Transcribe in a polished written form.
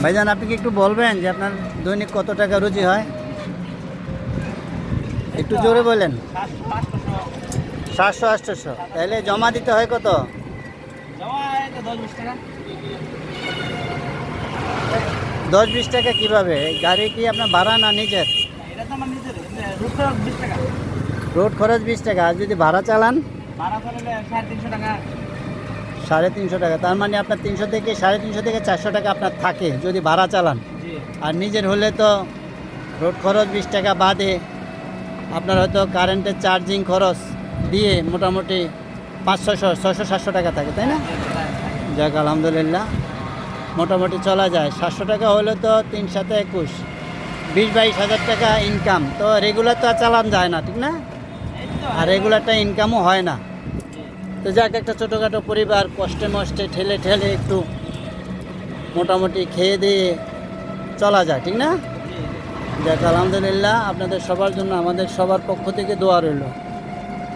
ভাইজান আপনি কি একটু বলবেন যে আপনার দৈনিক কত টাকা রুজি হয়? একটু জোরে বলেন। 700-800। তাহলে জমা দিতে হয় কত? 10-20 টাকা কিভাবে? গাড়ি কি আপনার ভাড়া না নিজের? রোড খরচ 20 টাকা। আর যদি ভাড়া চালান? 350 টাকা। তার মানে আপনার 300 থেকে 350 থেকে 400 টাকা আপনার থাকে যদি ভাড়া চালান। আর নিজের হলে তো রোড খরচ 20 টাকা বাদে আপনার হয়তো কারেন্টের চার্জিং খরচ দিয়ে মোটামুটি 500-600-700 টাকা থাকে, তাই না? যাক আলহামদুলিল্লাহ, মোটামুটি চলা যায়। 700 টাকা হলে তো 3×7=21, 20-22 হাজার টাকা ইনকাম। তো রেগুলার তো আর চালান যায় না, ঠিক না? আর রেগুলারটা ইনকামও হয় না। তো যাক, একটা ছোটোখাটো পরিবার কষ্টে মষ্টে ঠেলে ঠেলে একটু মোটামুটি খেয়ে দিয়ে চলা যায়, ঠিক না? যাক আলহামদুলিল্লাহ, আপনাদের সবার জন্য আমাদের সবার পক্ষ থেকে দোয়া রইল।